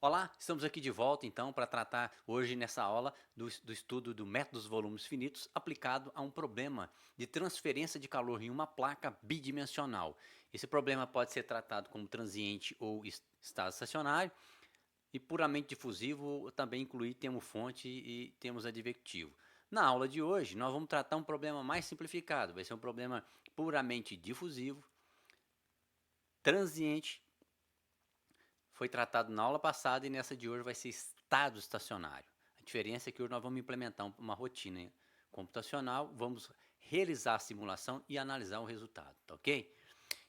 Olá, estamos aqui de volta então para tratar hoje nessa aula do estudo do método dos volumes finitos aplicado a um problema de transferência de calor em uma placa bidimensional. Esse problema pode ser tratado como transiente ou estado estacionário e puramente difusivo também incluir termo fonte e termos adjetivo. Na aula de hoje nós vamos tratar um problema mais simplificado, vai ser um problema puramente difusivo, transiente. Foi tratado na aula passada e nessa de hoje vai ser estado estacionário. A diferença é que hoje nós vamos implementar uma rotina computacional, vamos realizar a simulação e analisar o resultado, tá ok?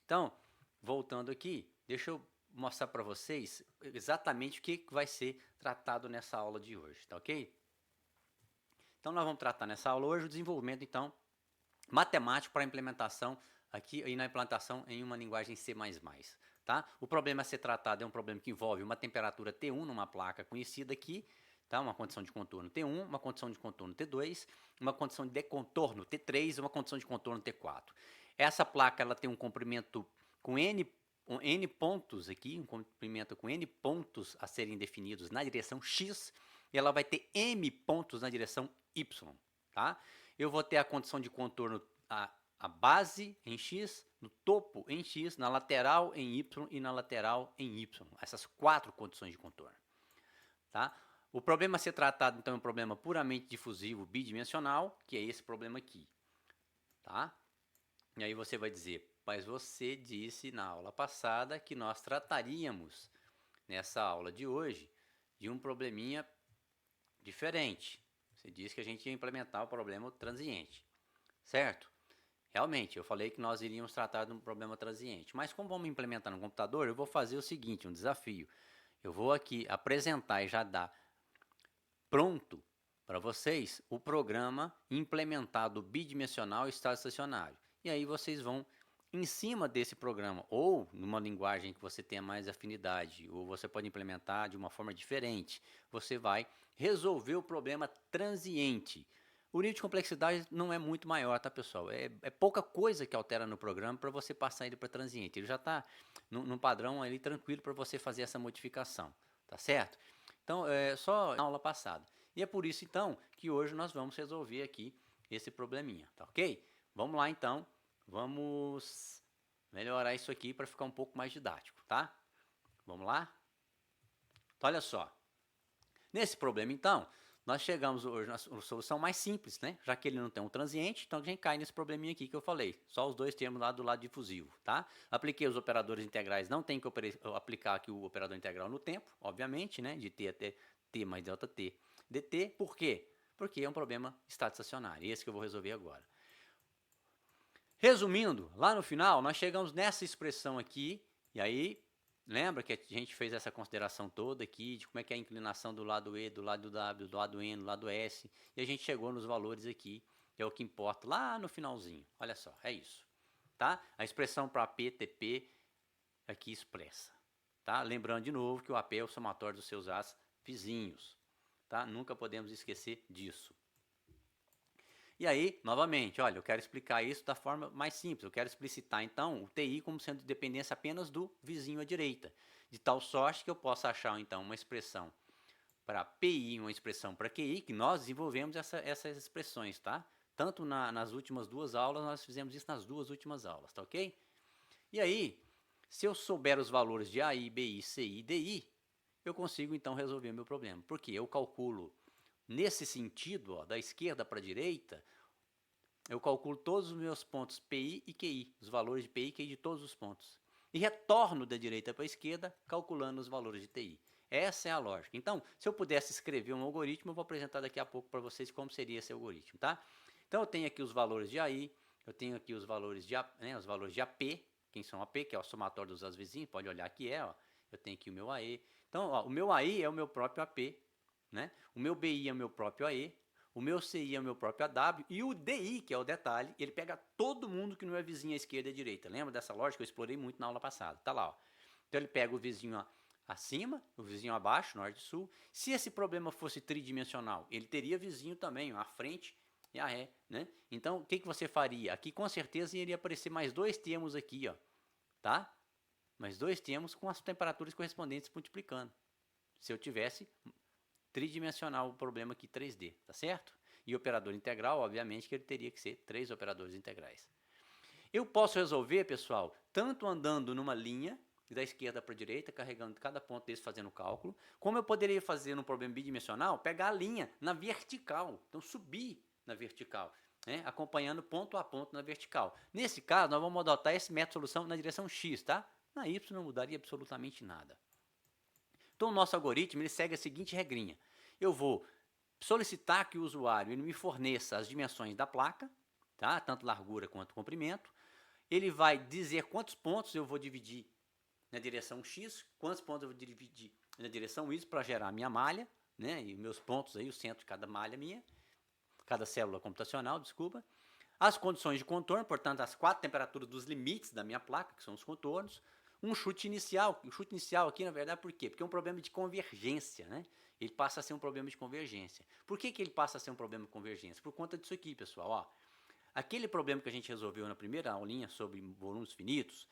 Então, voltando aqui, deixa eu mostrar para vocês exatamente o que vai ser tratado nessa aula de hoje, tá ok? Então, nós vamos tratar nessa aula hoje o desenvolvimento, então, matemático para implementação aqui e na implantação em uma linguagem C++. Tá? O problema a ser tratado é um problema que envolve uma temperatura T1 numa placa conhecida aqui, tá? Uma condição de contorno T1, uma condição de contorno T2, uma condição de contorno T3 e uma condição de contorno T4. Essa placa ela tem um comprimento com N pontos aqui, um comprimento com N pontos a serem definidos na direção X, e ela vai ter M pontos na direção Y. Tá? Eu vou ter a condição de contorno a base em X, no topo em X, na lateral em Y e na lateral em Y. Essas quatro condições de contorno. Tá? O problema a ser tratado, então, é um problema puramente difusivo bidimensional, que é esse problema aqui. Tá? E aí você vai dizer, mas você disse na aula passada que nós trataríamos, nessa aula de hoje, de um probleminha diferente. Você disse que a gente ia implementar o problema transiente, certo? Realmente, eu falei que nós iríamos tratar de um problema transiente, mas como vamos implementar no computador, eu vou fazer o seguinte, um desafio. Eu vou aqui apresentar e já dar pronto para vocês o programa implementado bidimensional estado estacionário. E aí vocês vão, em cima desse programa, ou numa linguagem que você tenha mais afinidade, ou você pode implementar de uma forma diferente, você vai resolver o problema transiente. O nível de complexidade não é muito maior, tá, pessoal? É pouca coisa que altera no programa para você passar ele para transiente. Ele já está num padrão ali tranquilo para você fazer essa modificação, tá certo? Então, é só na aula passada. E é por isso, então, que hoje nós vamos resolver aqui esse probleminha, tá ok? Vamos lá, então. Vamos melhorar isso aqui para ficar um pouco mais didático, tá? Vamos lá? Então, olha só. Nesse problema, então, nós chegamos hoje na solução mais simples, né? Já que ele não tem um transiente, então a gente cai nesse probleminha aqui que eu falei. Só os dois termos lá do lado difusivo, tá? Apliquei os operadores integrais, não tem que aplicar aqui o operador integral no tempo, obviamente, né? De t até t mais delta t dt. Por quê? Porque é um problema estado estacionário, esse que eu vou resolver agora. Resumindo, lá no final, nós chegamos nessa expressão aqui, e aí lembra que a gente fez essa consideração toda aqui de como é que é a inclinação do lado E, do lado W, do lado N, do lado S, e a gente chegou nos valores aqui, que é o que importa lá no finalzinho. Olha só, é isso. Tá? A expressão para AP, TP aqui expressa. Tá? Lembrando de novo que o AP é o somatório dos seus As vizinhos. Tá? Nunca podemos esquecer disso. E aí, novamente, olha, eu quero explicar isso da forma mais simples. Eu quero explicitar, então, o TI como sendo dependência apenas do vizinho à direita. De tal sorte que eu possa achar, então, uma expressão para PI e uma expressão para QI, que nós desenvolvemos essas expressões, tá? Tanto nas últimas duas aulas, nós fizemos isso nas duas últimas aulas, tá ok? E aí, se eu souber os valores de AI, BI, CI e DI, eu consigo, então, resolver meu problema. Porque eu calculo nesse sentido, ó, da esquerda para a direita, eu calculo todos os meus pontos PI e QI, os valores de PI e QI de todos os pontos. E retorno da direita para a esquerda, calculando os valores de TI. Essa é a lógica. Então, se eu pudesse escrever um algoritmo, eu vou apresentar daqui a pouco para vocês como seria esse algoritmo, tá? Então, eu tenho aqui os valores de AI, eu tenho aqui os valores de AP, quem são AP, que é o somatório dos vizinhos, pode olhar aqui, ó. Eu tenho aqui o meu AE. Então, ó, o meu AI é o meu próprio AP, né? O meu BI é o meu próprio AE, o meu CI é o meu próprio AW e o DI, que é o detalhe, ele pega todo mundo que não é vizinho à esquerda e à direita. Lembra dessa lógica? Eu explorei muito na aula passada. Tá lá, ó. Então ele pega o vizinho acima, o vizinho abaixo, norte e sul. Se esse problema fosse tridimensional, ele teria vizinho também, ó, à frente e a ré, né? Então, o que você faria? Aqui com certeza iria aparecer mais dois termos aqui, ó, tá? Mais dois termos com as temperaturas correspondentes multiplicando. se eu tivesse tridimensional o problema aqui 3D, tá certo? E operador integral, obviamente, que ele teria que ser 3 operadores integrais. Eu posso resolver, pessoal, tanto andando numa linha, da esquerda para a direita, carregando cada ponto desse, fazendo o cálculo, como eu poderia fazer no problema bidimensional, pegar a linha na vertical, então subir na vertical, né, acompanhando ponto a ponto na vertical. Nesse caso, nós vamos adotar esse método de solução na direção X, tá? Na Y não mudaria absolutamente nada. Então, o nosso algoritmo ele segue a seguinte regrinha. Eu vou solicitar que o usuário ele me forneça as dimensões da placa, tá? Tanto largura quanto comprimento. Ele vai dizer quantos pontos eu vou dividir na direção X, quantos pontos eu vou dividir na direção Y para gerar a minha malha, né? E meus pontos aí, o centro de cada malha minha, cada célula computacional, desculpa. As condições de contorno, portanto, as 4 temperaturas dos limites da minha placa, que são os contornos. Um chute inicial. O chute inicial aqui, na verdade, por quê? Porque é um problema de convergência, né? Ele passa a ser um problema de convergência. Por que ele passa a ser um problema de convergência? Por conta disso aqui, pessoal. Ó, aquele problema que a gente resolveu na primeira aulinha sobre volumes finitos,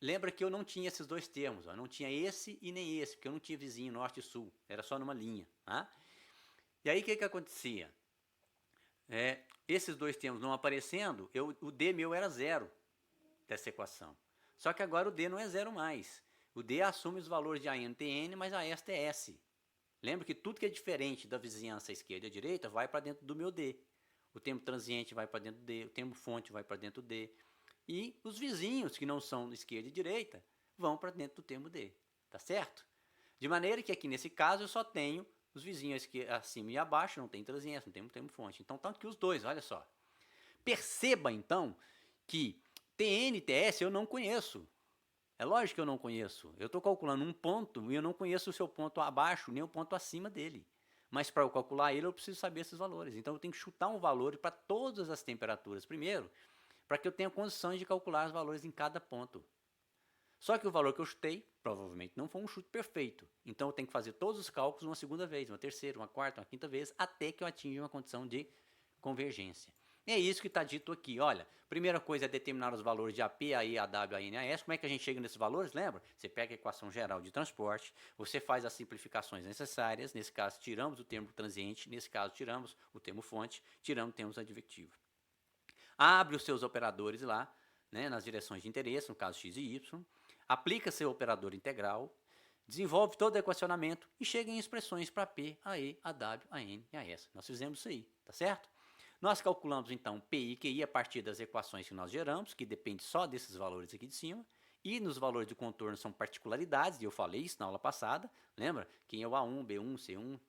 lembra que eu não tinha esses dois termos, ó, não tinha esse e nem esse, porque eu não tinha vizinho norte e sul, era só numa linha. Tá? E aí o que acontecia? Esses dois termos não aparecendo, o D meu era 0 dessa equação. Só que agora o D não é 0 mais. O D assume os valores de AN TN, mas a esta é S. Lembra que tudo que é diferente da vizinhança à esquerda e à direita vai para dentro do meu D. O termo transiente vai para dentro do D, o termo fonte vai para dentro do D. E os vizinhos, que não são esquerda e direita, vão para dentro do termo D. Tá certo? De maneira que aqui nesse caso eu só tenho os vizinhos acima e abaixo, não tem transiência, não tem um termo fonte. Então tá aqui os dois, olha só. Perceba então que TN e TS eu não conheço. É lógico que eu não conheço. Eu estou calculando um ponto e eu não conheço o seu ponto abaixo, nem o ponto acima dele. Mas para eu calcular ele, eu preciso saber esses valores. Então eu tenho que chutar um valor para todas as temperaturas primeiro, para que eu tenha condições de calcular os valores em cada ponto. Só que o valor que eu chutei, provavelmente não foi um chute perfeito. Então eu tenho que fazer todos os cálculos uma segunda vez, uma terceira, uma quarta, uma quinta vez, até que eu atinja uma condição de convergência. E é isso que está dito aqui. Olha, primeira coisa é determinar os valores de AP, AE, AW, AN, AS. Como é que a gente chega nesses valores? Lembra? Você pega a equação geral de transporte, você faz as simplificações necessárias. Nesse caso, tiramos o termo transiente. Nesse caso, tiramos o termo fonte. Tiramos o termo adjetivo. Abre os seus operadores lá, né, nas direções de interesse, no caso x e y. Aplica seu operador integral. Desenvolve todo o equacionamento e chega em expressões para P, AE, AW, AN e AS. Nós fizemos isso aí, tá certo? Nós calculamos então PI e QI a partir das equações que nós geramos, que depende só desses valores aqui de cima, e nos valores de contorno são particularidades, e eu falei isso na aula passada, lembra? Quem é o A1, B1, C1,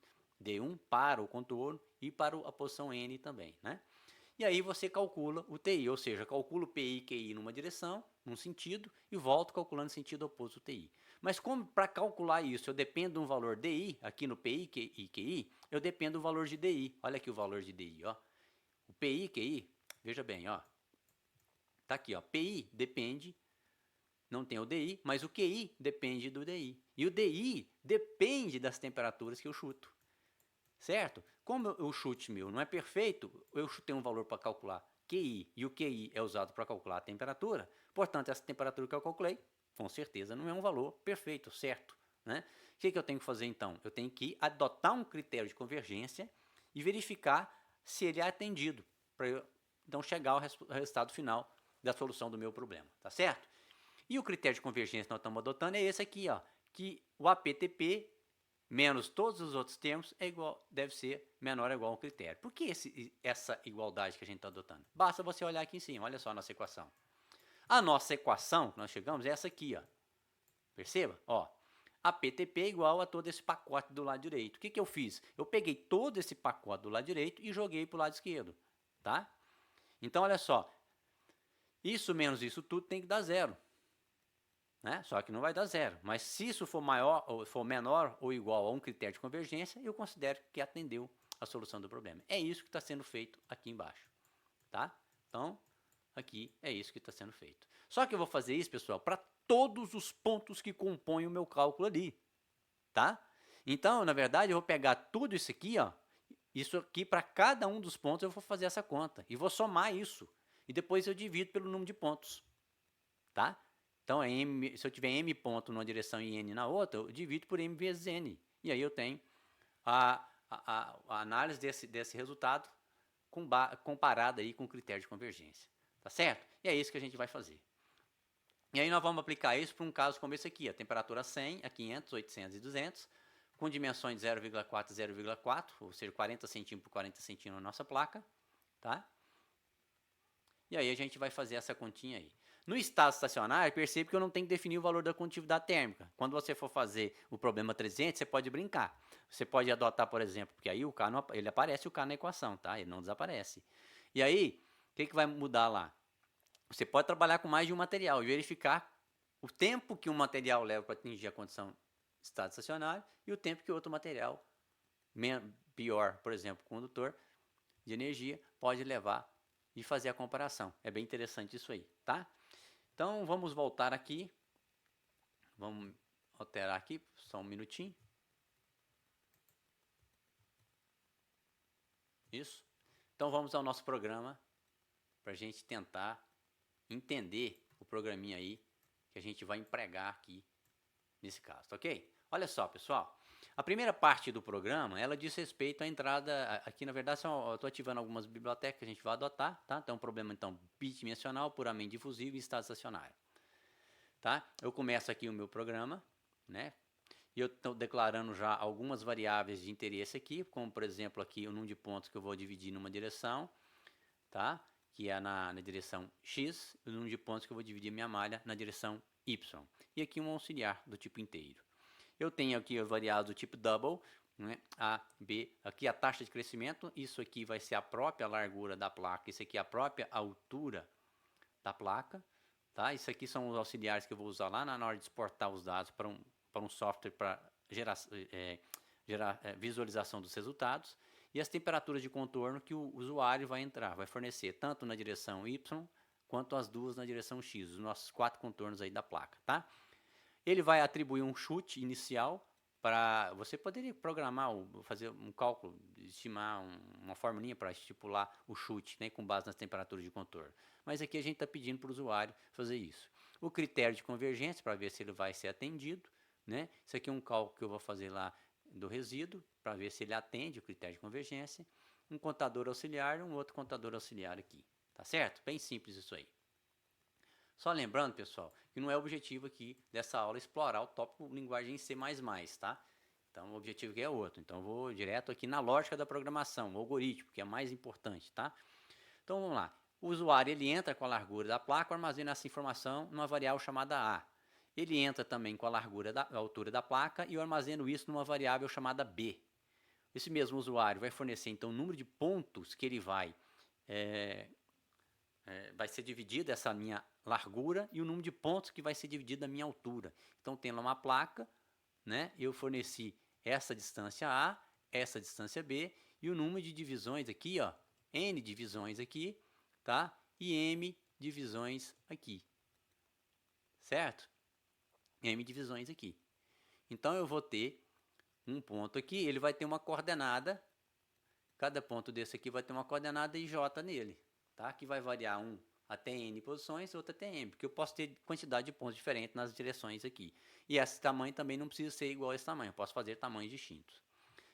D1 para o contorno e para a posição N também, né? E aí você calcula o TI, ou seja, calcula o PI e QI numa direção, num sentido, e volto calculando sentido oposto ao TI. Mas como para calcular isso eu dependo de um valor DI, aqui no PI e QI, eu dependo do valor de DI. Olha aqui o valor de DI, ó. O PI e QI, veja bem, ó. Tá aqui, ó. PI depende, não tem o DI, mas o QI depende do DI. E o DI depende das temperaturas que eu chuto. Certo? Como o chute meu não é perfeito, eu chutei um valor para calcular QI, e o QI é usado para calcular a temperatura, portanto, essa temperatura que eu calculei, com certeza, não é um valor perfeito, certo? Né? O que eu tenho que fazer então? Eu tenho que adotar um critério de convergência e verificar se ele é atendido, para eu então chegar ao resultado final da solução do meu problema, tá certo? E o critério de convergência que nós estamos adotando é esse aqui, ó, que o APTP menos todos os outros termos é igual, deve ser menor ou igual ao critério. Por que essa igualdade que a gente está adotando? Basta você olhar aqui em cima, olha só a nossa equação. A nossa equação que nós chegamos é essa aqui, ó. Perceba? Ó, a PTP é igual a todo esse pacote do lado direito. O que eu fiz? Eu peguei todo esse pacote do lado direito e joguei para o lado esquerdo, tá? Então, olha só, isso menos isso tudo tem que dar 0. Né? Só que não vai dar 0. Mas se isso for maior ou for menor ou igual a um critério de convergência, eu considero que atendeu a solução do problema. É isso que está sendo feito aqui embaixo. Tá? Então, aqui é isso que está sendo feito. Só que eu vou fazer isso, pessoal, para todos os pontos que compõem o meu cálculo ali. Tá? Então, na verdade, eu vou pegar tudo isso aqui, ó, isso aqui para cada um dos pontos eu vou fazer essa conta. E vou somar isso. E depois eu divido pelo número de pontos. Tá? Então, se eu tiver m ponto numa direção e n na outra, eu divido por m vezes n. E aí eu tenho a análise desse resultado comparada aí com o critério de convergência. Tá certo? E é isso que a gente vai fazer. E aí nós vamos aplicar isso para um caso como esse aqui. A temperatura 100 a 500, 800 e 200, com dimensões de 0,4 e 0,4, ou seja, 40 centímetros por 40 centímetros na nossa placa. Tá? E aí a gente vai fazer essa continha aí. No estado estacionário, percebe que eu não tenho que definir o valor da condutividade térmica. Quando você for fazer o problema 300, você pode brincar. Você pode adotar, por exemplo, porque aí o K não, ele aparece o K na equação, tá? Ele não desaparece. E aí, o que vai mudar lá? Você pode trabalhar com mais de um material e verificar o tempo que um material leva para atingir a condição de estado estacionário e o tempo que outro material, pior, por exemplo, condutor de energia, pode levar e fazer a comparação. É bem interessante isso aí, tá? Então, vamos voltar aqui. Vamos alterar aqui, só um minutinho. Isso. Então, vamos ao nosso programa para a gente tentar entender o programinha aí que a gente vai empregar aqui nesse caso, tá ok? Olha só, pessoal. A primeira parte do programa, ela diz respeito à entrada, aqui na verdade eu estou ativando algumas bibliotecas que a gente vai adotar, tá? Então, um problema então bidimensional, puramente difusivo e estado estacionário. Tá? Eu começo aqui o meu programa, né? E eu estou declarando já algumas variáveis de interesse aqui, como por exemplo aqui o número de pontos que eu vou dividir numa direção, tá? Que é na direção X, e o número de pontos que eu vou dividir minha malha na direção Y. E aqui um auxiliar do tipo inteiro. Eu tenho aqui as variáveis do tipo double, né? A, B, aqui a taxa de crescimento, isso aqui vai ser a própria largura da placa, isso aqui é a própria altura da placa, tá? Isso aqui são os auxiliares que eu vou usar lá na hora de exportar os dados para um software para gerar visualização dos resultados. E as temperaturas de contorno que o usuário vai fornecer tanto na direção Y quanto as duas na direção X, os nossos 4 contornos aí da placa, tá? Ele vai atribuir um chute inicial para você poderia programar, fazer um cálculo, estimar uma formulinha para estipular o chute, né, com base nas temperaturas de contorno. Mas aqui a gente está pedindo para o usuário fazer isso. O critério de convergência para ver se ele vai ser atendido, né? Isso aqui é um cálculo que eu vou fazer lá do resíduo para ver se ele atende o critério de convergência. Um contador auxiliar e um outro contador auxiliar aqui, tá certo? Bem simples isso aí. Só lembrando, pessoal, que não é o objetivo aqui dessa aula explorar o tópico linguagem C++, tá? Então, o objetivo aqui é outro. Então, eu vou direto aqui na lógica da programação, o algoritmo, que é mais importante, tá? Então, vamos lá. O usuário, ele entra com a largura da placa, armazena essa informação numa variável chamada A. Ele entra também com a largura a altura da placa e eu armazeno isso numa variável chamada B. Esse mesmo usuário vai fornecer, então, o número de pontos que ele vai ser dividido essa minha largura e o número de pontos que vai ser dividido da minha altura. Então, tendo uma placa, né, eu forneci essa distância A, essa distância B e o número de divisões aqui, ó, N divisões aqui, tá? E M divisões aqui, certo? M divisões aqui. Então, eu vou ter um ponto aqui, ele vai ter uma coordenada, cada ponto desse aqui vai ter uma coordenada IJ nele, tá? Que vai variar um até N posições, outro até M, porque eu posso ter quantidade de pontos diferentes nas direções aqui. E esse tamanho também não precisa ser igual a esse tamanho, eu posso fazer tamanhos distintos.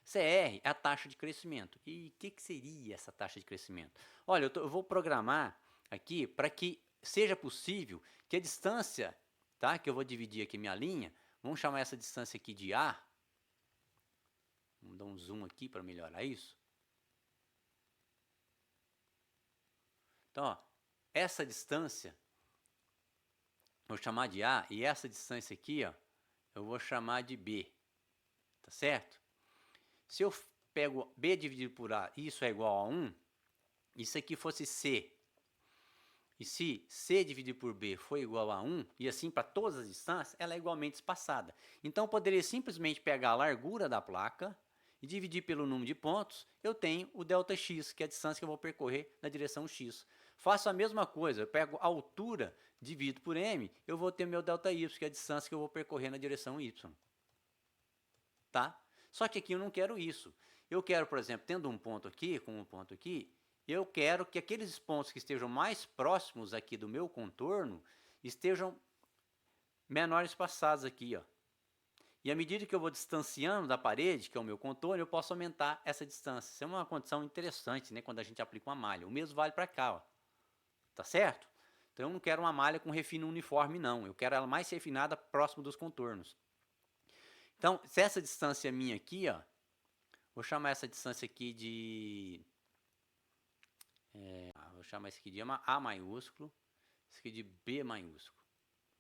CR é a taxa de crescimento. E o que seria essa taxa de crescimento? Olha, eu vou programar aqui para que seja possível que a distância, tá, que eu vou dividir aqui minha linha, vamos chamar essa distância aqui de A. Vamos dar um zoom aqui para melhorar isso. Então, ó, essa distância, vou chamar de A, e essa distância aqui, ó, eu vou chamar de B, tá certo? Se eu pego B dividido por A, isso é igual a 1, isso aqui fosse C, e se C dividido por B for igual a 1, e assim para todas as distâncias, ela é igualmente espaçada. Então, eu poderia simplesmente pegar a largura da placa e dividir pelo número de pontos, eu tenho o ΔX, que é a distância que eu vou percorrer na direção X. Faço a mesma coisa, eu pego a altura, divido por M, eu vou ter meu ΔY, que é a distância que eu vou percorrer na direção Y. Tá? Só que aqui eu não quero isso. Eu quero, por exemplo, tendo um ponto aqui, com um ponto aqui, eu quero que aqueles pontos que estejam mais próximos aqui do meu contorno estejam menores espaçados aqui, ó. E à medida que eu vou distanciando da parede, que é o meu contorno, eu posso aumentar essa distância. Isso é uma condição interessante, né, quando a gente aplica uma malha. O mesmo vale para cá, ó. Tá certo? Então eu não quero uma malha com refino uniforme, não. Eu quero ela mais refinada próximo dos contornos. Então, se essa distância minha aqui, ó, vou chamar essa distância aqui de... vou chamar isso aqui de A maiúsculo, isso aqui de B maiúsculo,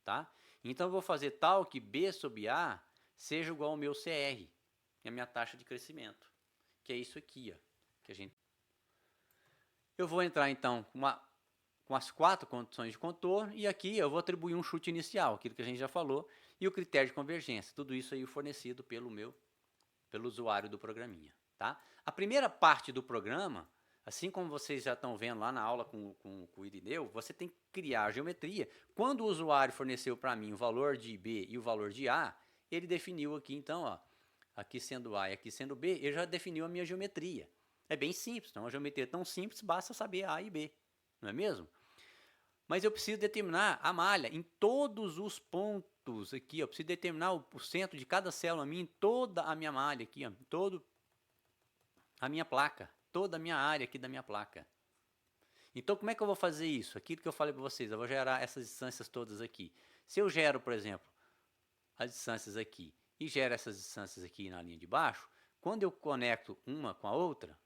tá? Então eu vou fazer tal que B sobre A seja igual ao meu CR, que é a minha taxa de crescimento, que é isso aqui, ó, que a gente... Eu vou entrar então com as 4 condições de contorno e aqui eu vou atribuir um chute inicial, aquilo que a gente já falou, e o critério de convergência, tudo isso aí fornecido pelo usuário do programinha, tá? A primeira parte do programa, assim como vocês já estão vendo lá na aula com o Irineu, você tem que criar a geometria. Quando o usuário forneceu para mim o valor de B e o valor de A, ele definiu aqui então, ó, aqui sendo A e aqui sendo B, ele já definiu a minha geometria. É bem simples, então a geometria é tão simples, basta saber A e B, não é mesmo? Mas eu preciso determinar a malha em todos os pontos aqui, eu preciso determinar o centro de cada célula minha em toda a minha malha aqui, ó, todo a minha placa, toda a minha área aqui da minha placa. Então como é que eu vou fazer isso? Aquilo que eu falei para vocês, eu vou gerar essas distâncias todas aqui. Se eu gero, por exemplo, as distâncias aqui e gero essas distâncias aqui na linha de baixo, quando eu conecto uma com a outra,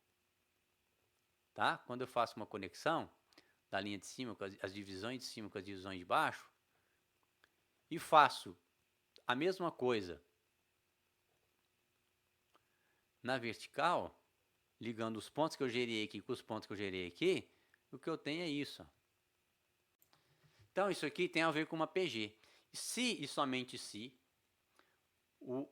tá? Quando eu faço uma conexão da linha de cima, com as divisões de cima com as divisões de baixo, e faço a mesma coisa na vertical, ligando os pontos que eu gerei aqui com os pontos que eu gerei aqui, o que eu tenho é isso. Ó. Então isso aqui tem a ver com uma PG. Se e somente se o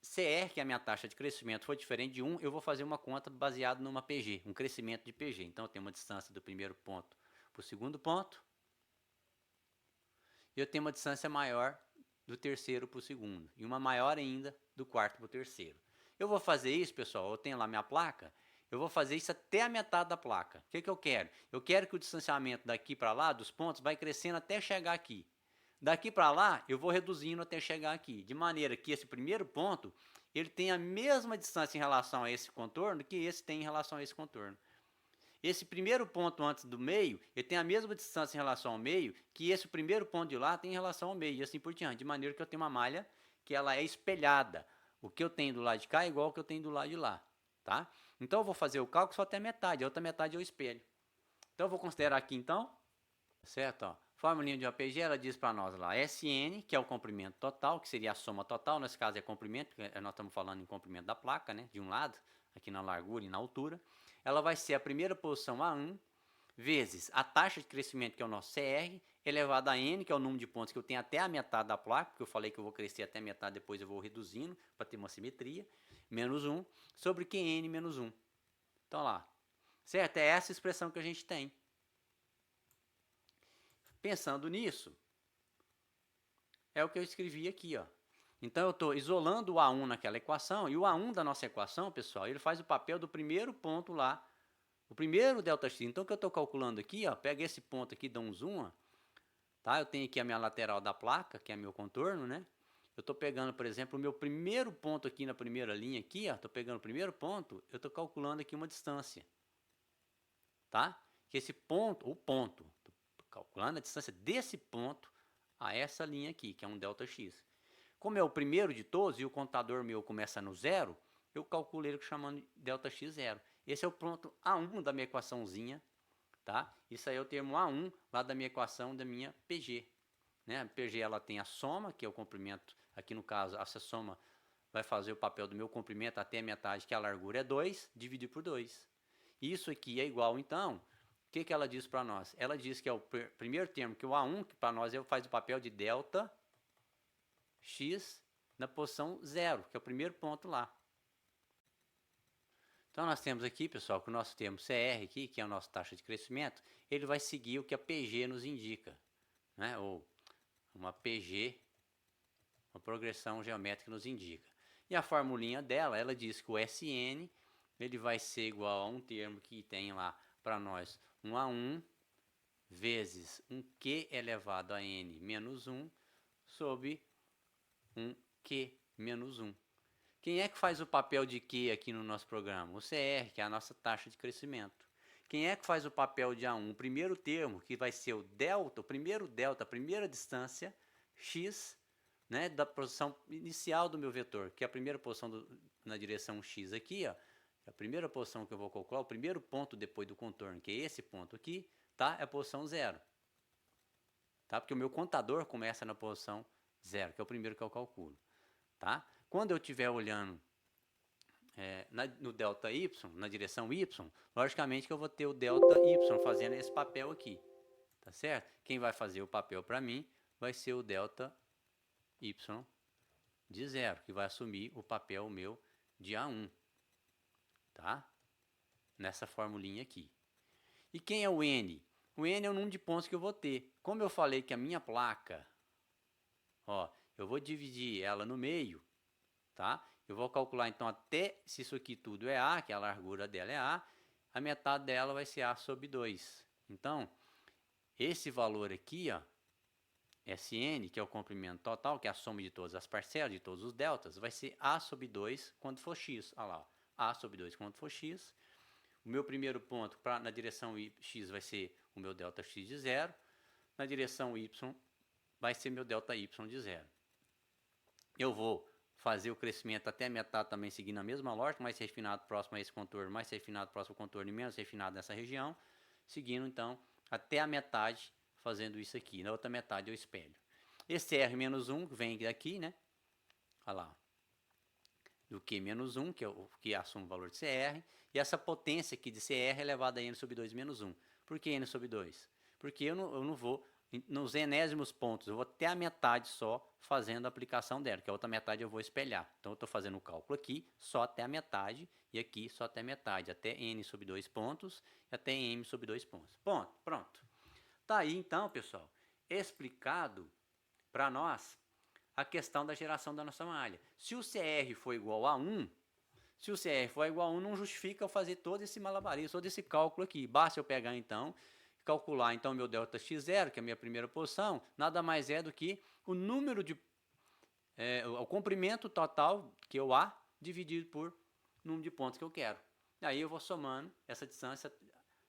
CR, que é a minha taxa de crescimento, for diferente de 1, eu vou fazer uma conta baseada numa PG, um crescimento de PG. Então eu tenho uma distância do primeiro ponto para o segundo ponto, e eu tenho uma distância maior do terceiro para o segundo, e uma maior ainda do quarto para o terceiro. Eu vou fazer isso, pessoal, eu tenho lá minha placa, eu vou fazer isso até a metade da placa. O que eu quero? Eu quero que o distanciamento daqui para lá, dos pontos, vai crescendo até chegar aqui. Daqui para lá, eu vou reduzindo até chegar aqui, de maneira que esse primeiro ponto, ele tem a mesma distância em relação a esse contorno que esse tem em relação a esse contorno. Esse primeiro ponto antes do meio, ele tem a mesma distância em relação ao meio que esse primeiro ponto de lá tem em relação ao meio, e assim por diante, de maneira que eu tenho uma malha que ela é espelhada. O que eu tenho do lado de cá é igual ao que eu tenho do lado de lá, tá? Então eu vou fazer o cálculo só até a metade, a outra metade eu espelho. Então eu vou considerar aqui então, certo? Ó, formulinha de APG, ela diz para nós lá, SN, que é o comprimento total, que seria a soma total, nesse caso é comprimento, porque nós estamos falando em comprimento da placa, né, de um lado, aqui na largura e na altura. Ela vai ser a primeira posição A1, vezes a taxa de crescimento, que é o nosso CR, elevado a N, que é o número de pontos que eu tenho até a metade da placa, porque eu falei que eu vou crescer até a metade, depois eu vou reduzindo, para ter uma simetria, menos 1, sobre QN menos 1. Então lá, certo? É essa expressão que a gente tem. Pensando nisso, é o que eu escrevi aqui, ó. Então eu estou isolando o A1 naquela equação, e o A1 da nossa equação, pessoal, ele faz o papel do primeiro ponto lá, o primeiro ΔX. Então o que eu estou calculando aqui, ó, pega esse ponto aqui, dá um zoom, ó, tá? Eu tenho aqui a minha lateral da placa, que é meu contorno, né? Eu estou pegando, por exemplo, o meu primeiro ponto aqui na primeira linha aqui, ó, estou pegando o primeiro ponto, eu estou calculando aqui uma distância, tá? Que esse ponto, estou calculando a distância desse ponto a essa linha aqui, que é um ΔX. Como é o primeiro de todos e o contador meu começa no zero, eu calculo ele chamando de ΔX0. Esse é o ponto A1 da minha equaçãozinha, tá? Isso aí é o termo A1 lá da minha equação da minha PG. Né? A PG ela tem a soma, que é o comprimento, aqui no caso, essa soma vai fazer o papel do meu comprimento até a metade, que a largura é 2, dividido por 2. Isso aqui é igual, então, o que ela diz para nós? Ela diz que é o primeiro termo, que o A1, que para nós faz o papel de delta x na posição 0, que é o primeiro ponto lá. Então nós temos aqui, pessoal, que o nosso termo CR aqui, que é a nossa taxa de crescimento, ele vai seguir o que a PG nos indica, né? Ou uma PG, uma progressão geométrica nos indica. E a formulinha dela, ela diz que o SN, ele vai ser igual a um termo que tem lá para nós um A1 vezes um Q elevado a N menos 1 sobre um Q menos 1. Quem é que faz o papel de Q aqui no nosso programa? O CR, que é a nossa taxa de crescimento. Quem é que faz o papel de A1? O primeiro termo, que vai ser o delta, o primeiro delta, a primeira distância, x, né, da posição inicial do meu vetor, que é a primeira posição na direção x aqui, ó, a primeira posição que eu vou calcular, o primeiro ponto depois do contorno, que é esse ponto aqui, tá? É a posição 0. Tá? Porque o meu contador começa na posição 0, que é o primeiro que eu calculo. Tá? Quando eu estiver olhando no delta y, na direção y, logicamente que eu vou ter o delta y fazendo esse papel aqui. Tá certo? Quem vai fazer o papel para mim vai ser o delta y de 0, que vai assumir o papel meu de A1. Tá? Nessa formulinha aqui. E quem é o N? O N é o número de pontos que eu vou ter. Como eu falei que a minha placa, ó, eu vou dividir ela no meio, tá? Eu vou calcular então até, se isso aqui tudo é A, que a largura dela é a metade dela vai ser A sobre 2. Então, esse valor aqui, ó, Sn, que é o comprimento total, que é a soma de todas as parcelas, de todos os deltas, vai ser A sobre 2 quando for x. Olha lá, ó, A sobre 2 quando for x. O meu primeiro ponto na direção x vai ser o meu delta x de 0. Na direção y vai ser meu delta y de 0. Eu vou fazer o crescimento até a metade também seguindo a mesma lógica, mais refinado próximo a esse contorno, mais refinado próximo ao contorno e menos refinado nessa região, seguindo então até a metade, fazendo isso aqui. Na outra metade eu espelho. Esse R-1 que vem daqui, né? Olha lá. Do Q menos 1, que é o que assume o valor de CR, e essa potência aqui de CR elevada a N sobre 2 menos 1. Por que N sobre 2? Porque eu não vou, nos enésimos pontos, eu vou até a metade só fazendo a aplicação dela, que a outra metade eu vou espelhar. Então eu estou fazendo o cálculo aqui só até a metade, e aqui só até a metade, até N sobre 2 pontos, e até M sobre 2 pontos. Ponto, pronto. Tá aí então, pessoal, explicado para nós a questão da geração da nossa malha. Se o CR for igual a 1, não justifica eu fazer todo esse malabarismo, todo esse cálculo aqui. Basta eu pegar então, calcular então meu delta x0, que é a minha primeira posição, nada mais é do que o número de o comprimento total que eu A dividido por número de pontos que eu quero. Aí eu vou somando essa distância,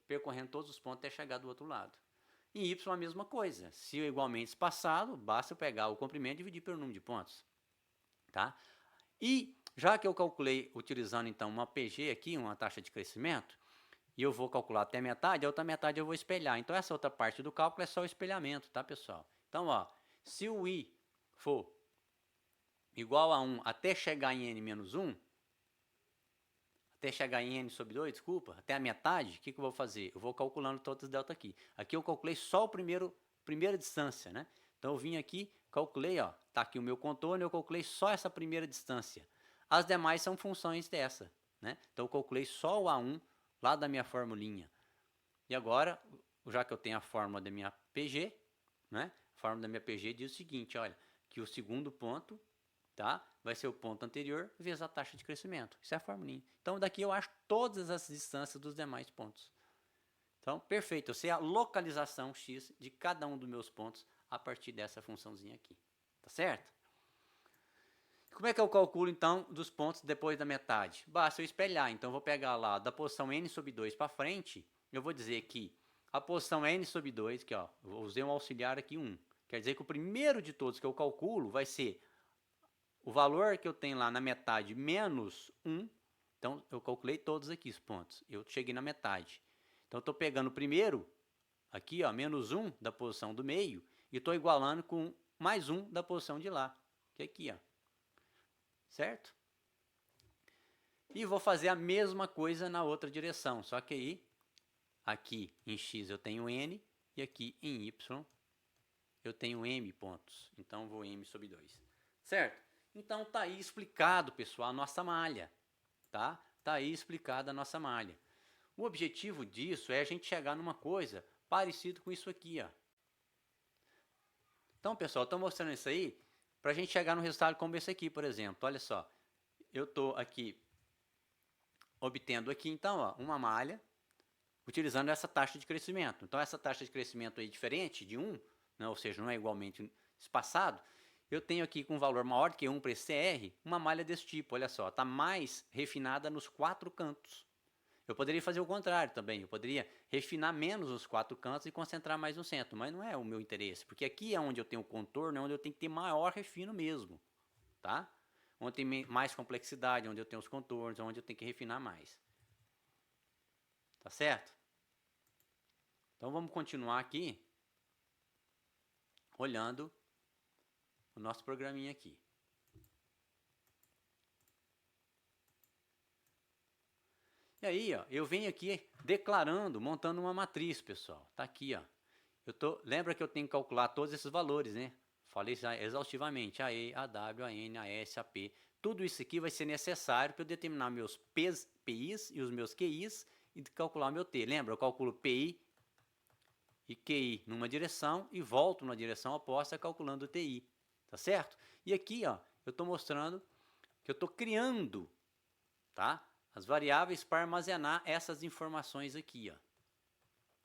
percorrendo todos os pontos até chegar do outro lado. Em y a mesma coisa. Se é igualmente espaçado, basta eu pegar o comprimento e dividir pelo número de pontos. Tá? E já que eu calculei utilizando então uma PG aqui, uma taxa de crescimento, e eu vou calcular até metade, a outra metade eu vou espelhar. Então essa outra parte do cálculo é só o espelhamento, tá, pessoal? Então, ó, se o I for igual a 1 até chegar em N menos 1, até chegar em N sobre 2, desculpa, até a metade, o que eu vou fazer? Eu vou calculando todas as delta aqui. Aqui eu calculei só primeira distância, né? Então eu vim aqui, calculei, ó, tá aqui o meu contorno, eu calculei só essa primeira distância. As demais são funções dessa, né? Então eu calculei só o A1 lá da minha formulinha. E agora, já que eu tenho a fórmula da minha PG, né? A fórmula da minha PG diz o seguinte, olha, que o segundo ponto, tá? Vai ser o ponto anterior vezes a taxa de crescimento. Isso é a formulinha. Então daqui eu acho todas as distâncias dos demais pontos. Então, perfeito. Eu sei a localização x de cada um dos meus pontos a partir dessa funçãozinha aqui. Tá certo? Como é que eu calculo, então, dos pontos depois da metade? Basta eu espelhar. Então, eu vou pegar lá da posição n sobre 2 para frente, eu vou dizer que a posição n sobre 2, que ó, eu usei um auxiliar aqui 1. Quer dizer que o primeiro de todos que eu calculo vai ser o valor que eu tenho lá na metade menos 1. Então, eu calculei todos aqui os pontos. Eu cheguei na metade. Então, eu estou pegando o primeiro, aqui, ó, menos 1 da posição do meio, e estou igualando com mais 1 da posição de lá, que é aqui, ó. Certo? E vou fazer a mesma coisa na outra direção, só que aí, aqui em x eu tenho n, e aqui em y eu tenho m pontos. Então, vou m sobre 2. Certo? Então, tá aí explicado, pessoal, a nossa malha. Tá? Tá aí explicada a nossa malha. O objetivo disso é a gente chegar numa coisa parecida com isso aqui, ó. Então, pessoal, estou mostrando isso aí para a gente chegar num resultado como esse aqui, por exemplo. Olha só, eu estou aqui obtendo aqui, então, ó, uma malha utilizando essa taxa de crescimento. Então, essa taxa de crescimento aí é diferente de 1, né, ou seja, não é igualmente espaçado. eu tenho aqui com um valor maior que 1 para esse CR, uma malha desse tipo, olha só, está mais refinada nos 4 cantos. Eu poderia fazer o contrário também, eu poderia refinar menos os 4 cantos e concentrar mais no centro, mas não é o meu interesse, porque aqui é onde eu tenho o contorno, é onde eu tenho que ter maior refino mesmo, tá? Onde tem mais complexidade, onde eu tenho os contornos, onde eu tenho que refinar mais. Tá certo? Então vamos continuar aqui, olhando o nosso programinha aqui. E aí, ó, eu venho aqui declarando, montando uma matriz, pessoal. Tá aqui, ó. Lembra que eu tenho que calcular todos esses valores, né? Falei já exaustivamente, AE, AW, AN, AS, AP. Tudo isso aqui vai ser necessário para eu determinar meus PIs e os meus QIs e calcular meu T. Lembra? Eu calculo PI e QI numa direção e volto na direção oposta calculando o TI. Tá certo? E aqui, ó, eu estou mostrando que eu estou criando, tá? As variáveis para armazenar essas informações aqui, ó.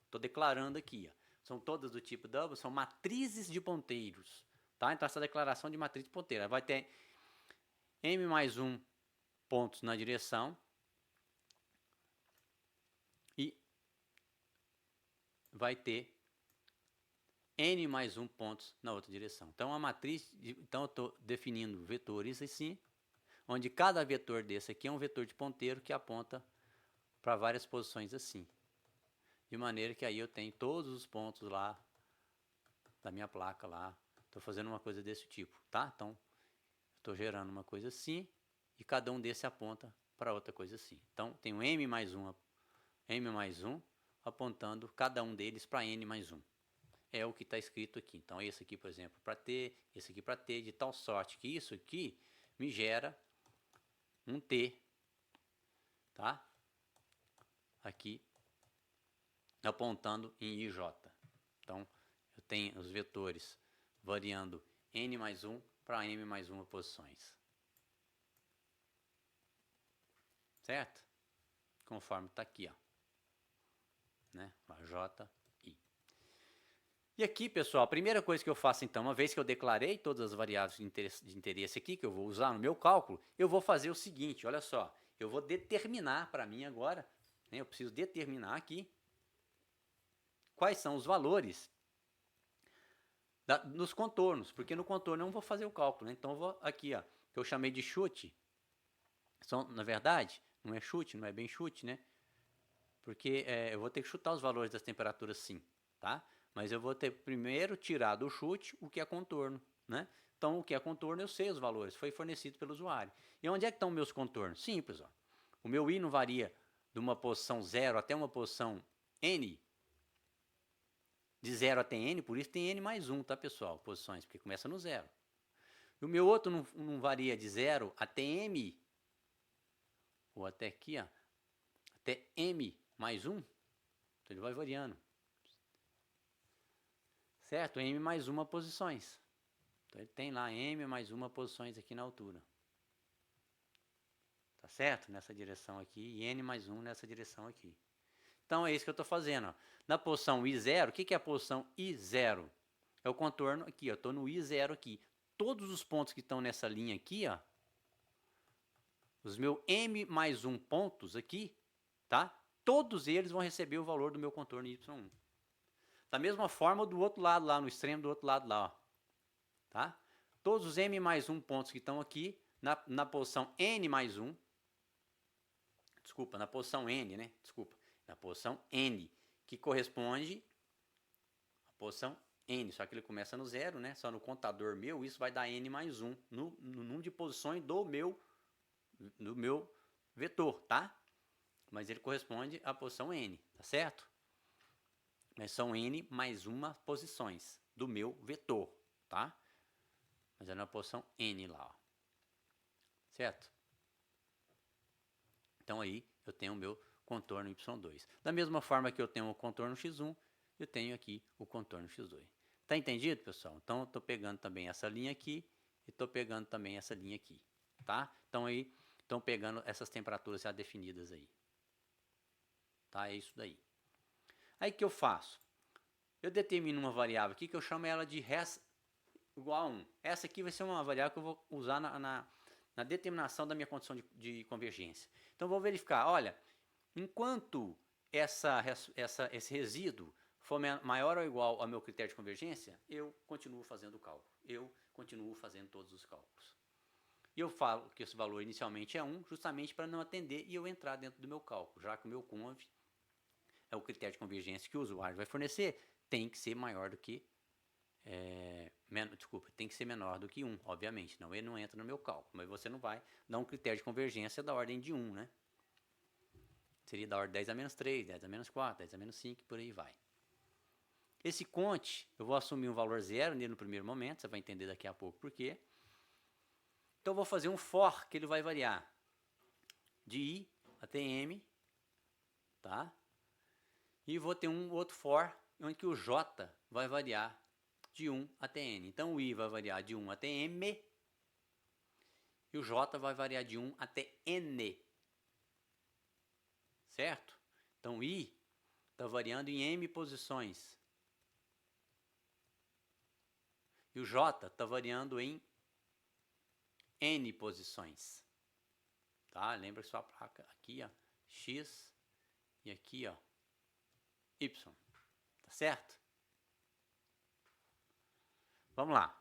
Estou declarando aqui, ó. São todas do tipo double, são matrizes de ponteiros, tá? Então essa declaração de matriz de ponteiro vai ter m mais 1 pontos na direção e vai ter n mais 1 pontos na outra direção. Então a matriz, então eu estou definindo vetores assim, onde cada vetor desse aqui é um vetor de ponteiro que aponta para várias posições assim. De maneira que aí eu tenho todos os pontos lá da minha placa lá. Estou fazendo uma coisa desse tipo, tá? Então, estou gerando uma coisa assim e cada um desse aponta para outra coisa assim. Então, tenho m mais 1 apontando cada um deles para n mais 1. É o que está escrito aqui. Então, esse aqui, por exemplo, para T, esse aqui para T, de tal sorte que isso aqui me gera um T, tá? Aqui, apontando em IJ. Então, eu tenho os vetores variando n mais 1 para m mais 1 posições. Certo? Conforme está aqui, ó. Né? J, I. E aqui, pessoal, a primeira coisa que eu faço, então, uma vez que eu declarei todas as variáveis de interesse aqui, que eu vou usar no meu cálculo, eu vou fazer o seguinte, olha só. Eu vou determinar para mim agora, né, eu preciso determinar aqui quais são os valores nos contornos, porque no contorno eu não vou fazer o cálculo, né? Então eu vou aqui, ó, que eu chamei de chute, na verdade, não é chute, não é bem chute, né? Porque eu vou ter que chutar os valores das temperaturas sim, tá? Mas eu vou ter primeiro tirar do chute o que é contorno, né? Então o que é contorno eu sei os valores, foi fornecido pelo usuário. E onde é que estão meus contornos? Simples, ó. O meu I não varia de uma posição 0 até uma posição N, de 0 até N, por isso tem N mais 1, tá, pessoal? Posições, porque começa no 0. E o meu outro não varia de 0 até M, ou até aqui, ó, até M mais 1, então ele vai variando. Certo? M mais 1 posições. Então ele tem lá M mais 1 posições aqui na altura. Tá certo? Nessa direção aqui, e N mais 1 nessa direção aqui. Então é isso que eu estou fazendo. Ó. Na posição I0, o que é a posição I0? É o contorno aqui, eu estou no I0 aqui. Todos os pontos que estão nessa linha aqui, ó, os meus M mais 1 pontos aqui, tá? Todos eles vão receber o valor do meu contorno Y1. Da mesma forma do outro lado lá, no extremo do outro lado lá, ó. Tá? Todos os M mais 1 pontos que estão aqui, na posição N mais 1, desculpa, na posição N, né? Desculpa, na posição N, que corresponde à posição N, só que ele começa no 0, né? Só no contador meu, isso vai dar N mais 1 no número de posições do meu vetor, tá? Mas ele corresponde à posição N, tá certo? Mas são N mais 1 posições do meu vetor, tá? Mas é na posição N lá, ó. Certo? Então aí eu tenho o meu contorno Y2. Da mesma forma que eu tenho o contorno X1, eu tenho aqui o contorno X2. Tá entendido, pessoal? Então eu estou pegando também essa linha aqui e estou pegando também essa linha aqui, tá? Então aí estão pegando essas temperaturas já definidas aí. Tá? É isso daí. Aí o que eu faço? Eu determino uma variável aqui que eu chamo ela de igual a 1. Essa aqui vai ser uma variável que eu vou usar na determinação da minha condição de convergência. Então, eu vou verificar, olha, enquanto esse resíduo for maior ou igual ao meu critério de convergência, eu continuo fazendo o cálculo. Eu continuo fazendo todos os cálculos. E eu falo que esse valor inicialmente é 1, justamente para não atender e eu entrar dentro do meu cálculo, já que o meu conv é o critério de convergência que o usuário vai fornecer, tem que ser maior do que tem que ser menor do que 1, obviamente, não, ele não entra no meu cálculo, mas você não vai dar um critério de convergência da ordem de 1, né? Seria da ordem 10 a menos 3, 10 a menos 4, 10 a menos 5, por aí vai. Esse cont, eu vou assumir um valor 0 nele no primeiro momento, você vai entender daqui a pouco por quê. Então eu vou fazer um for, que ele vai variar de i até m, tá? E vou ter um outro for, onde que o j vai variar de 1 até n. Então o i vai variar de 1 até m, e o j vai variar de 1 até n. Certo? Então o i está variando em m posições. E o j está variando em n posições. Tá? Lembra sua placa aqui, ó, x, e aqui, ó, y. Tá certo? Vamos lá.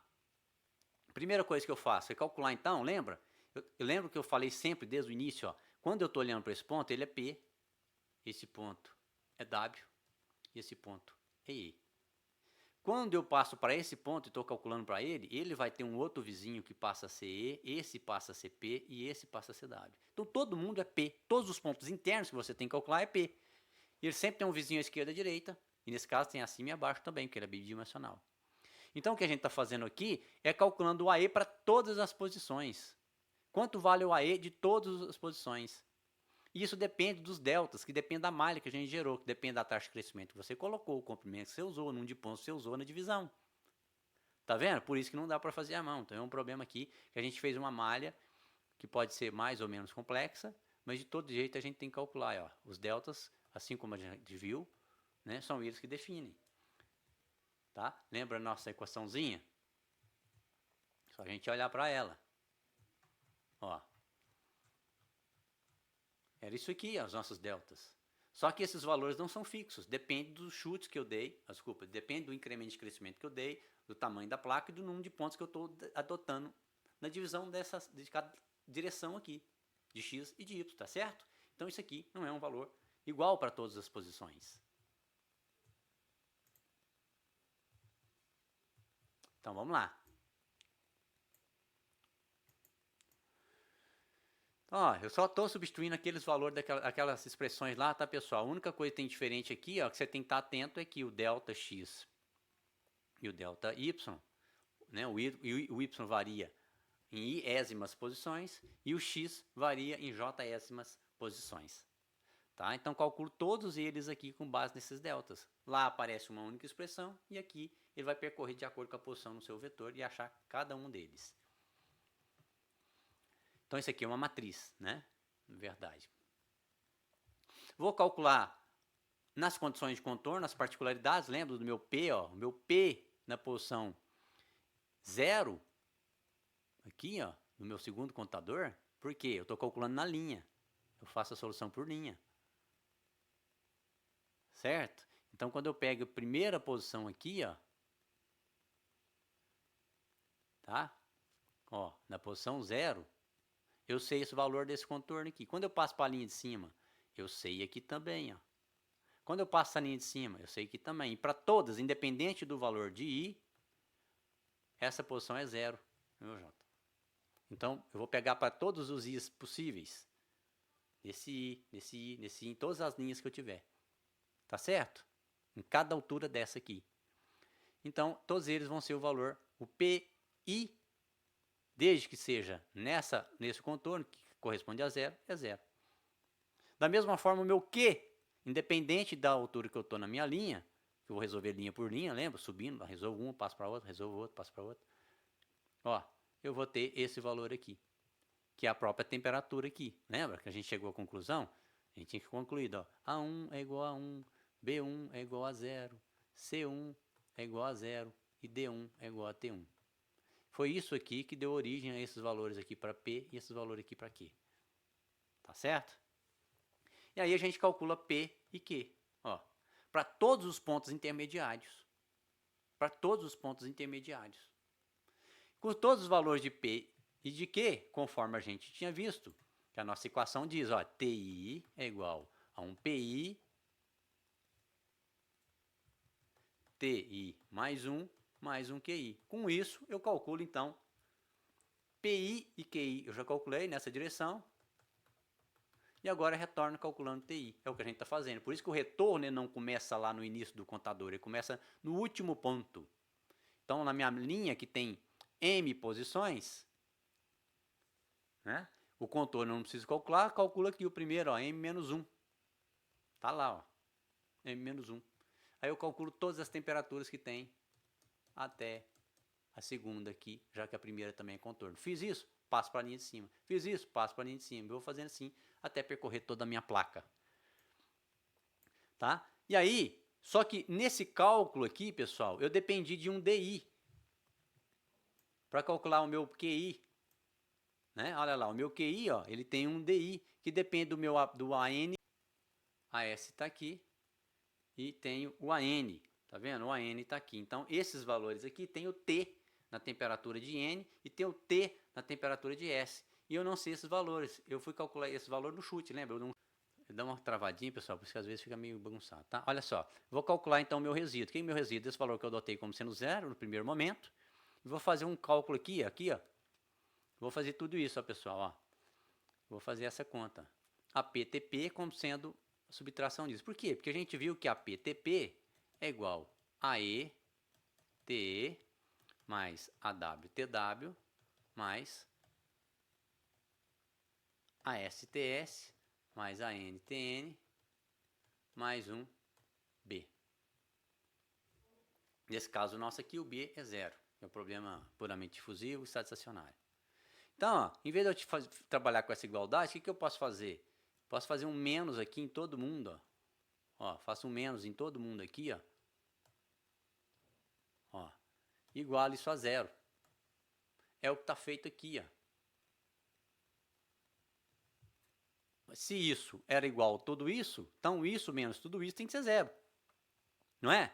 Primeira coisa que eu faço é calcular, então, lembra? Eu lembro que eu falei sempre desde o início, ó, quando eu estou olhando para esse ponto, ele é P, esse ponto é W, e esse ponto é E. Quando eu passo para esse ponto e estou calculando para ele, ele vai ter um outro vizinho que passa a ser E, esse passa a ser P e esse passa a ser W. Então todo mundo é P, todos os pontos internos que você tem que calcular é P. E ele sempre tem um vizinho à esquerda e à direita, e nesse caso tem acima e abaixo também, porque ele é bidimensional. Então o que a gente está fazendo aqui é calculando o AE para todas as posições. Quanto vale o AE de todas as posições? E isso depende dos deltas, que depende da malha que a gente gerou, que depende da taxa de crescimento que você colocou, o comprimento que você usou, o número de pontos que você usou na divisão. Tá vendo? Por isso que não dá para fazer à mão. Então é um problema aqui que a gente fez uma malha que pode ser mais ou menos complexa, mas de todo jeito a gente tem que calcular. Ó, os deltas, assim como a gente viu, né, são eles que definem. Tá? Lembra a nossa equaçãozinha? Só a gente olhar para ela. Ó. Era isso aqui, os nossos deltas. Só que esses valores não são fixos, depende dos chutes que eu dei, desculpa, depende do incremento de crescimento que eu dei, do tamanho da placa e do número de pontos que eu estou adotando na divisão de cada direção aqui, de x e de y, tá certo? Então isso aqui não é um valor igual para todas as posições. Então vamos lá. Ó, eu só estou substituindo aqueles valores daquelas expressões lá, tá, pessoal? A única coisa que tem diferente aqui, ó, que você tem que estar atento é que o delta x e o delta y, né, o y varia em iésimas posições e o x varia em jésimas posições. Tá? Então calculo todos eles aqui com base nesses deltas. Lá aparece uma única expressão e aqui ele vai percorrer de acordo com a posição no seu vetor e achar cada um deles. Então isso aqui é uma matriz, né? Na verdade. Vou calcular nas condições de contorno, as particularidades, lembra do meu P, ó, o meu P na posição 0, aqui, ó, no meu segundo contador, por quê? Eu estou calculando na linha, eu faço a solução por linha, certo? Então quando eu pego a primeira posição aqui, ó, tá? Ó, na posição 0, eu sei esse valor desse contorno aqui. Quando eu passo para a linha de cima, eu sei aqui também, ó. Quando eu passo a linha de cima, eu sei aqui também. E para todas, independente do valor de I, essa posição é 0, meu J. Então, eu vou pegar para todos os I's possíveis. Nesse I, nesse I, nesse I, em todas as linhas que eu tiver. Tá certo? Em cada altura dessa aqui. Então, todos eles vão ser o valor, o PI, desde que seja nesse contorno, que corresponde a 0, é 0. Da mesma forma, o meu Q, independente da altura que eu estou na minha linha, que eu vou resolver linha por linha, lembra? Subindo, resolvo uma, passo para outra, resolvo outra, passo para outra. Ó, eu vou ter esse valor aqui, que é a própria temperatura aqui. Lembra que a gente chegou à conclusão? A gente tinha que concluir, ó, A1 é igual a 1, B1 é igual a 0, C1 é igual a 0 e D1 é igual a T1. Foi isso aqui que deu origem a esses valores aqui para P e esses valores aqui para Q. Tá certo? E aí a gente calcula P e Q, ó, para todos os pontos intermediários. Para todos os pontos intermediários. Com todos os valores de P e de Q, conforme a gente tinha visto, que a nossa equação diz, ó, TI é igual a um PI, TI mais um QI. Com isso, eu calculo, então, PI e QI, eu já calculei nessa direção, e agora retorno calculando TI. É o que a gente está fazendo. Por isso que o retorno ele não começa lá no início do contador, ele começa no último ponto. Então, na minha linha que tem M posições, né? O contorno eu não preciso calcular, calcula aqui o primeiro, ó, M-1. Tá lá, ó, M-1. Aí eu calculo todas as temperaturas que tem até a segunda aqui, já que a primeira também é contorno. Fiz isso, passo para a linha de cima. Fiz isso, passo para a linha de cima. Eu vou fazendo assim até percorrer toda a minha placa. Tá? E aí, só que nesse cálculo aqui, pessoal, eu dependi de um DI para calcular o meu QI. Né? Olha lá, o meu QI, ó, ele tem um DI que depende do AN. A S está aqui e tenho o AN. Tá vendo? O AN está aqui. Então, esses valores aqui tem o T na temperatura de N e tem o T na temperatura de S. E eu não sei esses valores. Eu fui calcular esse valor no chute, lembra? Eu dou uma travadinha, pessoal, porque às vezes fica meio bagunçado, tá? Olha só, vou calcular então o meu resíduo. O que é meu resíduo? Esse valor que eu adotei como sendo zero no primeiro momento. E vou fazer um cálculo aqui, ó. Vou fazer tudo isso, ó, pessoal, ó. Vou fazer essa conta. A PTP como sendo a subtração disso. Por quê? Porque a gente viu que a PTP é igual a ETE mais a WTW mais a STS mais a NTN mais um B. Nesse caso nosso aqui, o B é zero. É um problema puramente difusivo e estacionário. Então, ó, em vez de eu trabalhar com essa igualdade, o que eu posso fazer? Posso fazer um menos aqui em todo mundo. Ó, faço um menos em todo mundo aqui. Ó, igual isso a zero. É o que está feito aqui. Ó. Se isso era igual a tudo isso, então isso menos tudo isso tem que ser zero. Não é?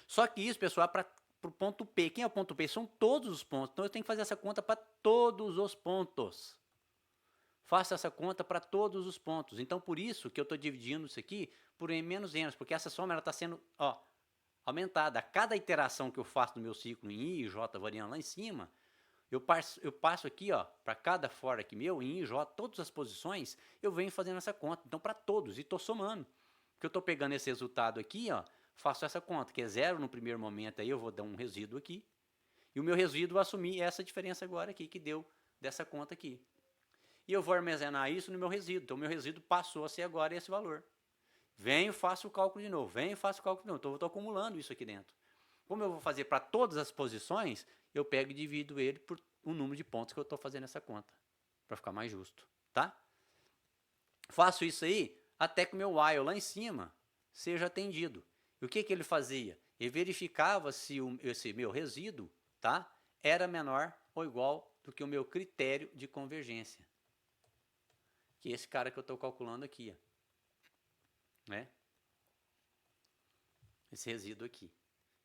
Só que isso, pessoal, é para o ponto P. Quem é o ponto P? São todos os pontos. Então eu tenho que fazer essa conta para todos os pontos. Faço essa conta para todos os pontos. Então por isso que eu estou dividindo isso aqui por M menos N, porque essa soma está sendo aumentada. A cada iteração que eu faço do meu ciclo em I e J variando lá em cima, eu passo aqui, para cada for aqui meu, em I e J, todas as posições, eu venho fazendo essa conta. Então para todos, e estou somando. Porque eu estou pegando esse resultado aqui, faço essa conta, que é zero no primeiro momento, aí eu vou dar um resíduo aqui. E o meu resíduo vai assumir essa diferença agora aqui, que deu dessa conta aqui. E eu vou armazenar isso no meu resíduo. Então, o meu resíduo passou a ser agora esse valor. Venho, faço o cálculo de novo. Venho, faço o cálculo de novo. Então, eu estou acumulando isso aqui dentro. Como eu vou fazer para todas as posições, eu pego e divido ele por o número de pontos que eu estou fazendo essa conta. Para ficar mais justo. Tá? Faço isso aí até que o meu while lá em cima seja atendido. E o que ele fazia? Ele verificava se esse meu resíduo, tá, era menor ou igual do que o meu critério de convergência. Que é esse cara que eu estou calculando aqui. Né? Esse resíduo aqui.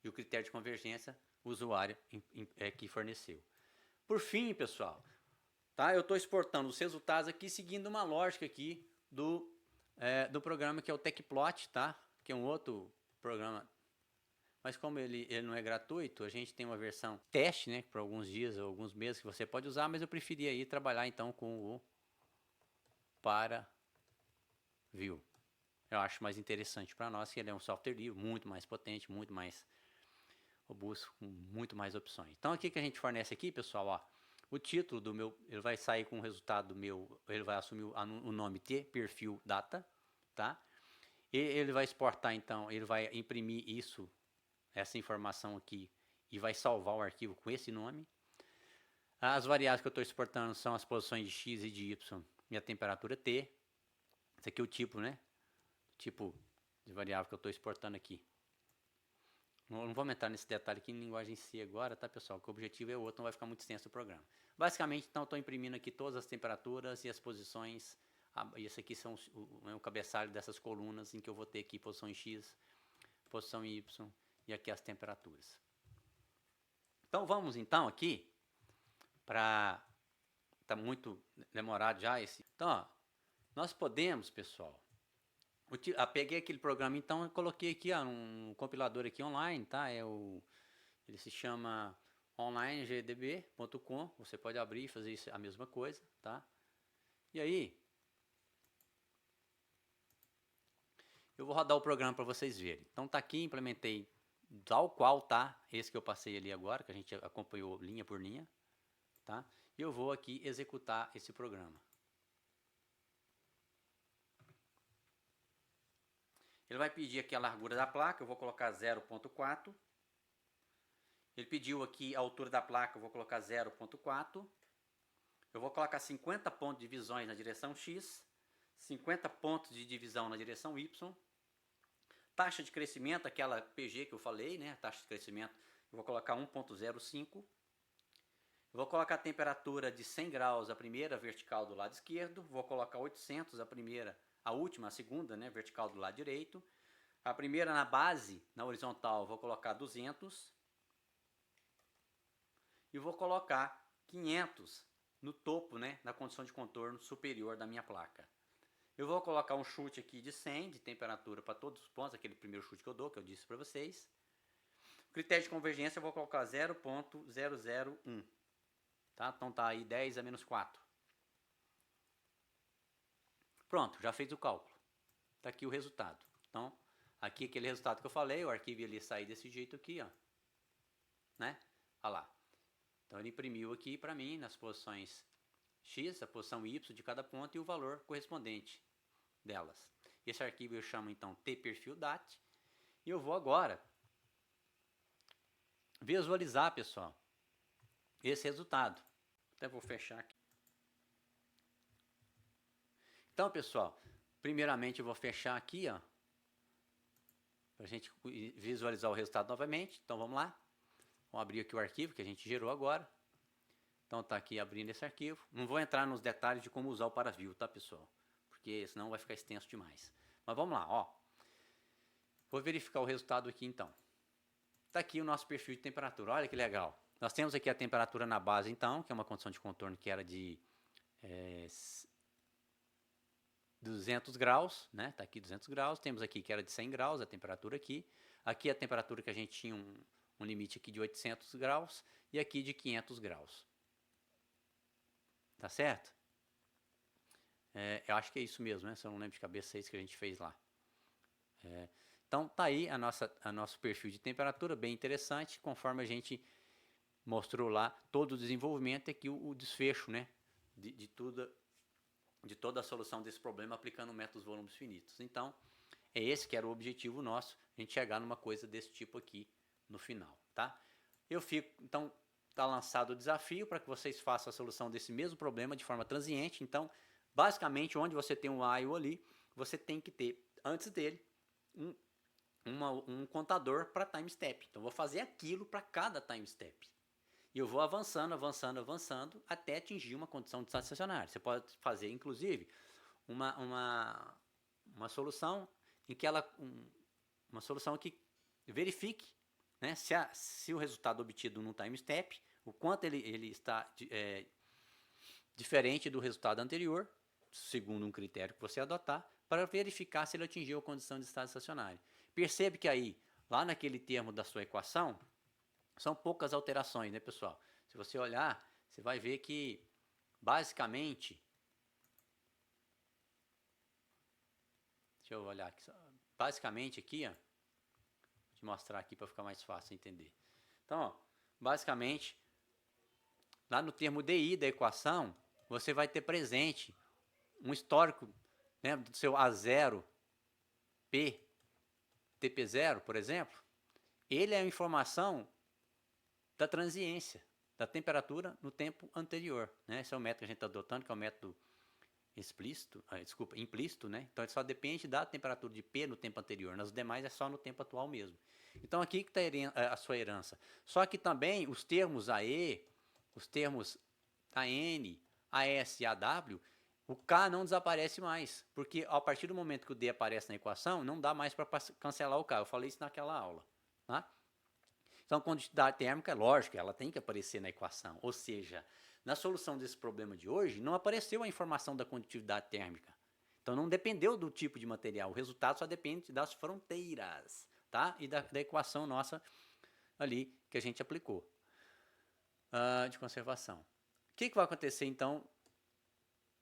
E o critério de convergência, o usuário que forneceu. Por fim, pessoal, tá, eu estou exportando os resultados aqui seguindo uma lógica aqui do programa que é o TechPlot, tá? Que é um outro programa. Mas como ele não é gratuito, a gente tem uma versão teste, né? Por alguns dias ou alguns meses que você pode usar, mas eu preferi aí trabalhar então com o ParaView. Eu acho mais interessante para nós, que ele é um software livre, muito mais potente, muito mais robusto, com muito mais opções. Então, o que a gente fornece aqui, pessoal? Ó, o título do meu, ele vai sair com o resultado do meu, ele vai assumir o nome T, perfil data, tá? E ele vai exportar, então, ele vai imprimir isso, essa informação aqui, e vai salvar o arquivo com esse nome. As variáveis que eu estou exportando são as posições de X e de Y e a temperatura T. Esse aqui é o tipo, né? Tipo de variável que eu estou exportando aqui. Não vamos entrar nesse detalhe aqui em linguagem C agora, tá, pessoal? Que o objetivo é outro, não vai ficar muito extenso o programa. Basicamente, então, estou imprimindo aqui todas as temperaturas e as posições. E esse aqui são o cabeçalho dessas colunas em que eu vou ter aqui posição em X, posição em Y e aqui as temperaturas. Então, vamos então aqui para... Está muito demorado já esse... Então, ó, nós podemos, pessoal... peguei aquele programa então e coloquei aqui um compilador aqui online, tá? Ele se chama onlinegdb.com. Você pode abrir e fazer isso, a mesma coisa, tá? E aí eu vou rodar o programa para vocês verem. Então tá aqui, implementei tal qual tá esse que eu passei ali agora, que a gente acompanhou linha por linha, tá? E eu vou aqui executar esse programa. Ele vai pedir aqui a largura da placa, eu vou colocar 0.4. Ele pediu aqui a altura da placa, eu vou colocar 0.4. Eu vou colocar 50 pontos de divisões na direção X, 50 pontos de divisão na direção Y. Taxa de crescimento, aquela PG que eu falei, né? Taxa de crescimento, eu vou colocar 1.05. Eu vou colocar a temperatura de 100 graus a primeira vertical do lado esquerdo, vou colocar 800 a primeira, a última, a segunda, né, vertical do lado direito. A primeira na base, na horizontal, vou colocar 200. E vou colocar 500 no topo, né, na condição de contorno superior da minha placa. Eu vou colocar um chute aqui de 100 de temperatura para todos os pontos, aquele primeiro chute que eu dou, que eu disse para vocês. O critério de convergência eu vou colocar 0.001. Tá? Então tá aí 10 a menos 4. Pronto, já fez o cálculo. Está aqui o resultado. Então, aqui aquele resultado que eu falei, o arquivo ia sair desse jeito aqui, ó. Né? Olha lá. Então ele imprimiu aqui para mim nas posições X, a posição Y de cada ponto e o valor correspondente delas. Esse arquivo eu chamo então tPerfil.dat e eu vou agora visualizar, pessoal, esse resultado. Até vou fechar aqui. Então, pessoal, primeiramente eu vou fechar aqui, ó, para a gente visualizar o resultado novamente. Então vamos lá. Vamos abrir aqui o arquivo que a gente gerou agora. Então tá aqui abrindo esse arquivo. Não vou entrar nos detalhes de como usar o ParaView, tá, pessoal? Porque senão vai ficar extenso demais. Mas vamos lá, ó. Vou verificar o resultado aqui então. Tá aqui o nosso perfil de temperatura. Olha que legal. Nós temos aqui a temperatura na base então, que é uma condição de contorno que era de 200 graus, né? Tá aqui 200 graus. Temos aqui que era de 100 graus a temperatura aqui. Aqui a temperatura que a gente tinha um limite aqui de 800 graus e aqui de 500 graus. Tá certo? Eu acho que é isso mesmo, né? Se eu não lembro de cabeça, é isso que a gente fez lá. Então tá aí a nosso perfil de temperatura, bem interessante, conforme a gente mostrou lá todo o desenvolvimento e aqui o desfecho, né? De toda a solução desse problema aplicando o método dos volumes finitos. Então, é esse que era o objetivo nosso, a gente chegar numa coisa desse tipo aqui no final, tá? Então, está lançado o desafio para que vocês façam a solução desse mesmo problema de forma transiente. Então, basicamente, onde você tem um while ali, você tem que ter, antes dele, um contador para time step. Então, vou fazer aquilo para cada time step. E eu vou avançando, avançando, avançando, até atingir uma condição de estado estacionário. Você pode fazer, inclusive, uma solução em que uma solução que verifique, né, se o resultado obtido no time step, o quanto ele está diferente do resultado anterior, segundo um critério que você adotar, para verificar se ele atingiu a condição de estado estacionário. Percebe que aí, lá naquele termo da sua equação, são poucas alterações, né, pessoal? Se você olhar, você vai ver que, basicamente, deixa eu olhar aqui, basicamente aqui, ó, vou te mostrar aqui para ficar mais fácil entender. Então, ó, basicamente, lá no termo DI da equação, você vai ter presente um histórico, né, do seu A0, P, TP0, por exemplo. Ele é a informação da transiência, da temperatura no tempo anterior, né? Esse é o método que a gente está adotando, que é o método implícito, né? Então ele só depende da temperatura de P no tempo anterior, nas demais é só no tempo atual mesmo. Então aqui que está a sua herança. Só que também os termos AE, os termos AN, AS e AW, o K não desaparece mais, porque a partir do momento que o D aparece na equação, não dá mais para cancelar o K. Eu falei isso naquela aula, tá? Então, a condutividade térmica, lógico, ela tem que aparecer na equação. Ou seja, na solução desse problema de hoje, não apareceu a informação da condutividade térmica. Então, não dependeu do tipo de material. O resultado só depende das fronteiras, tá? E da equação nossa ali que a gente aplicou de conservação. O que vai acontecer, então,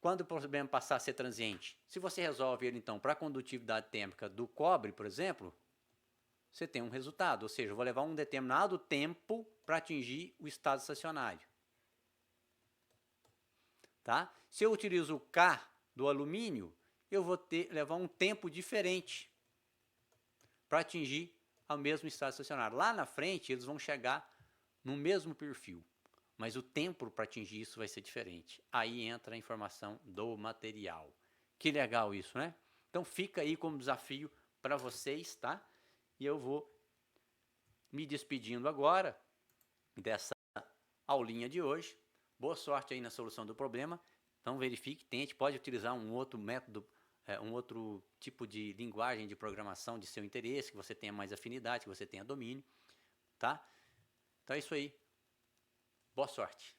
quando o problema passar a ser transiente? Se você resolve ele, então, para a condutividade térmica do cobre, por exemplo, você tem um resultado, ou seja, eu vou levar um determinado tempo para atingir o estado estacionário. Tá? Se eu utilizo o K do alumínio, eu vou levar um tempo diferente para atingir o mesmo estado estacionário. Lá na frente, eles vão chegar no mesmo perfil, mas o tempo para atingir isso vai ser diferente. Aí entra a informação do material. Que legal isso, né? Então fica aí como desafio para vocês, tá? E eu vou me despedindo agora dessa aulinha de hoje. Boa sorte aí na solução do problema. Então verifique, tente, pode utilizar um outro método, um outro tipo de linguagem de programação de seu interesse, que você tenha mais afinidade, que você tenha domínio, tá? Então é isso aí. Boa sorte.